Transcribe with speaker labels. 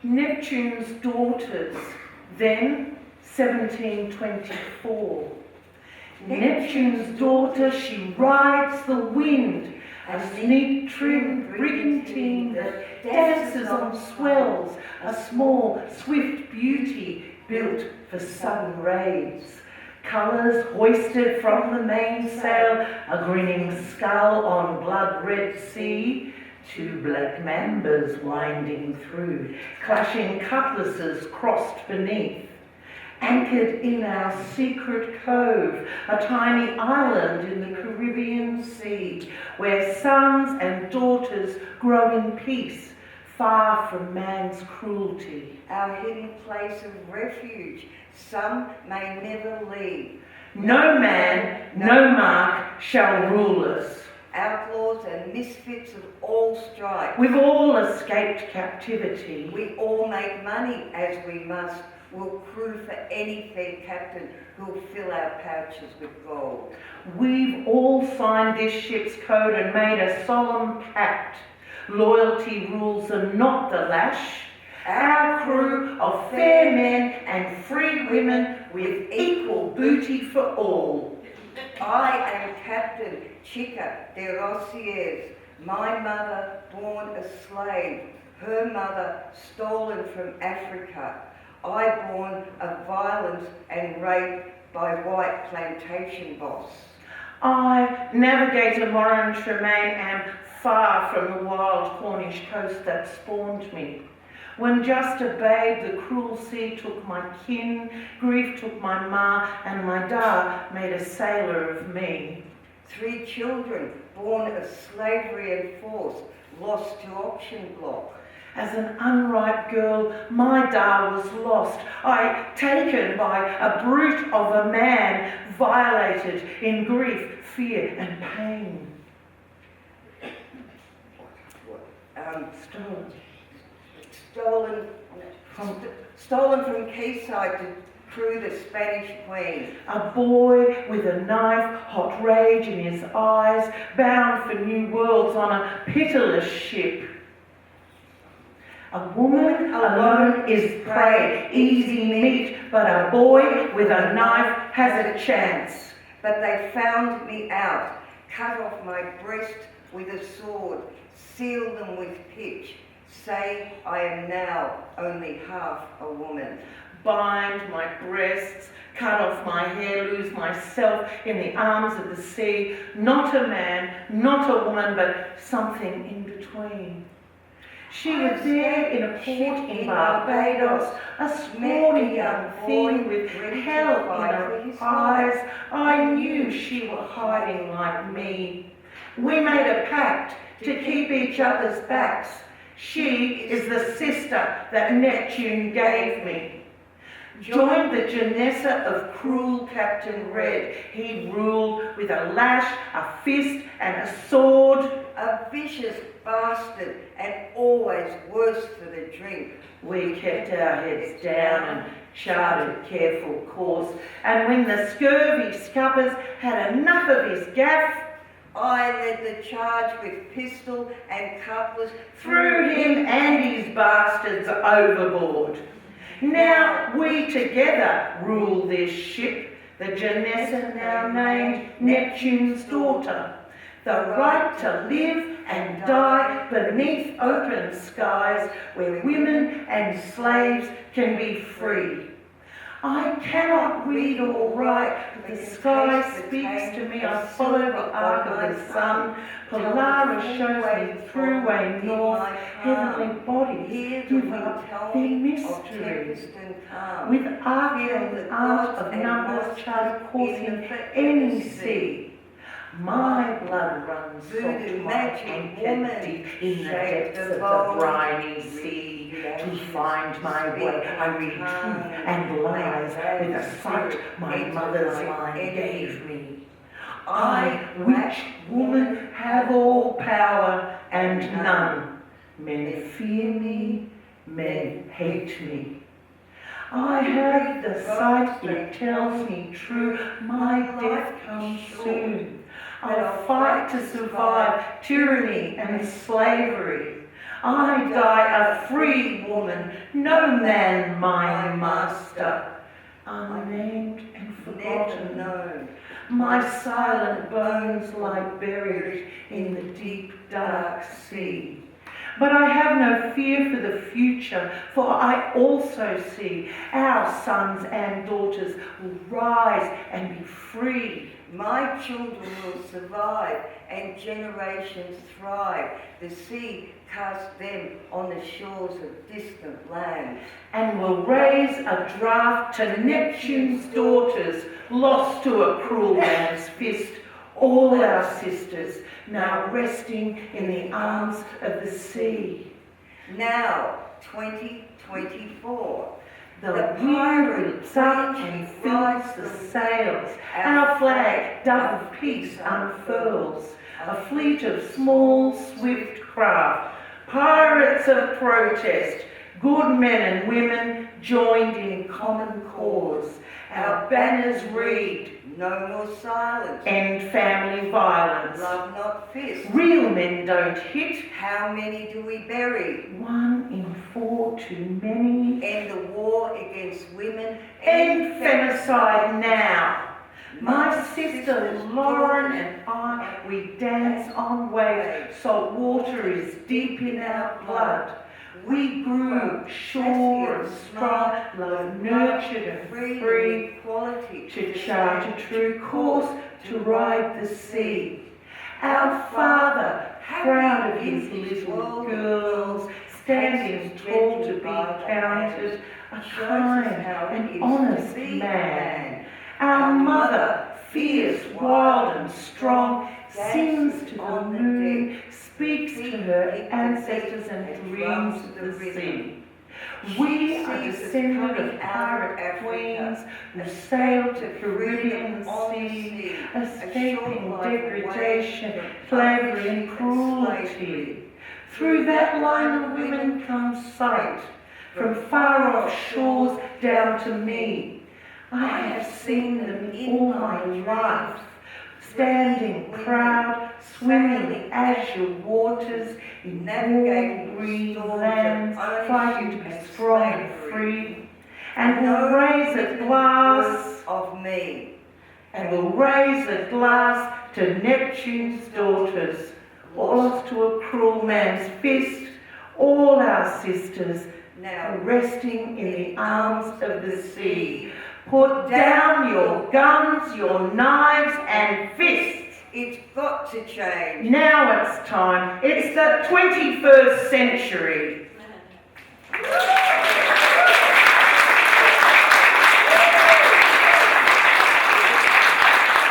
Speaker 1: Neptune's daughters, then 1724. Neptune's daughter, she rides the wind, a neat trim brigantine that dances on swells, a small, swift beauty built for sudden raids. Colours hoisted from the mainsail, a grinning skull on blood-red sea, two black mambas winding through, clashing cutlasses crossed beneath. Anchored in our secret cove, a tiny island in the Caribbean Sea, where sons and daughters grow in peace, far from man's cruelty.
Speaker 2: Our hidden place of refuge, some may never leave.
Speaker 1: No man, no mark shall rule us.
Speaker 2: Outlaws and misfits of all stripes.
Speaker 1: We've all escaped captivity.
Speaker 2: We all make money as we must. We'll crew for any fair captain who'll fill our pouches with gold.
Speaker 1: We've all signed this ship's code and made a solemn pact. Loyalty rules and not the lash. Our crew of fair men and free women with equal booty for all.
Speaker 2: I am Captain Chica de Rosiers, my mother born a slave, her mother stolen from Africa. I born of violence and rape by white plantation boss.
Speaker 1: I, navigator Morin Tremaine, am far from the wild Cornish coast that spawned me. When just a babe, the cruel sea took my kin, grief took my ma, and my da made a sailor of me.
Speaker 2: 3 children born of slavery and force, lost to auction block.
Speaker 1: As an unripe girl, my da was lost, I taken by a brute of a man, violated in grief, fear and pain.
Speaker 2: Stolen from quayside to crew the Spanish queen.
Speaker 1: A boy with a knife, hot rage in his eyes, bound for new worlds on a pitiless ship. A woman alone is prey, easy meat, but a boy with a knife has a chance.
Speaker 2: But they found me out, cut off my breast with a sword, sealed them with pitch, say I am now only half a woman.
Speaker 1: Bind my breasts, cut off my hair, lose myself in the arms of the sea, not a man, not a woman, but something in between. She was there in a port in Barbados, a scrawny young thing with hell in her eyes. I knew she was hiding like me. We made a pact to keep each other's backs. She is the sister that Neptune gave me. Joined the Janessa of cruel Captain Red. He ruled with a lash, a fist and a sword.
Speaker 2: A vicious bastard and always worse for the drink.
Speaker 1: We kept our heads down and charted careful course, and when the scurvy scuppers had enough of his gaff,
Speaker 2: I led the charge with pistol and cutlass,
Speaker 1: threw him and his bastards overboard. Now we together rule this ship, the Janessa now named Neptune's daughter. The right to live and die beneath open skies where women and slaves can be free. I cannot read or write, but the sky speaks to me. I follow the arc of the sun. Polaris shows me through a north, heavenly bodies give up their mysteries. With arcane art of numbers chart a course in any sea. My blood runs soft, my anchor deep in the depths of the briny sea. To find my way, I read truth and lies with a sight my mother's line gave me. I, witch woman, have all power and none. Men fear me, men hate me. I have the sight, it tells me true, my death comes soon. I'll fight to survive tyranny and slavery. I die a free woman, no man my master. Unnamed and
Speaker 2: never
Speaker 1: forgotten,
Speaker 2: known.
Speaker 1: my silent bones lie buried in the deep dark sea. But I have no fear for the future, for I also see our sons and daughters will rise and be free.
Speaker 2: My children will survive and generations thrive. The sea cast them on the shores of distant lands.
Speaker 1: And will raise a draft to Neptune's daughters, lost to a cruel man's fist, all our sisters, now resting in the arms of the sea.
Speaker 2: Now, 2024.
Speaker 1: The pirate leaps up and fills the sails, our flag, dove of peace, unfurls. A fleet of small, swift craft, pirates of protest, good men and women joined in common cause. Our banners read,
Speaker 2: no more silence,
Speaker 1: end family violence,
Speaker 2: love not fist.
Speaker 1: Real men don't hit,
Speaker 2: How many do we bury?
Speaker 1: 1 in 4 too many.
Speaker 2: End the war against women.
Speaker 1: End femicide now. My sister Lauren and I, we dance on waves. Salt water is deep in our blood. We grew sure and strong, love nurtured and free,
Speaker 2: Quality
Speaker 1: to chart a true course to ride the sea. Our father, proud of his little girls, standing tall to be counted, a kind and honest man. Our mother, fierce, wild and strong, sings to the moon, speaks to her ancestors and dreams of the sea. We are descended of pirate queens who sailed to Caribbean sea, escaping degradation, slavery and cruelty. Through that line of women comes sight, from far off shores down to me. I have seen them all my life, standing proud, swimming azure waters, in warm green lands, fighting to be strong and free, and will raise a glass
Speaker 2: of me.
Speaker 1: And will raise a glass to Neptune's daughters, lost to a cruel man's fist, all our sisters, now resting in the arms of the sea. Put down your guns, your knives and fists.
Speaker 2: It's got to change.
Speaker 1: Now it's time. It's the 21st century.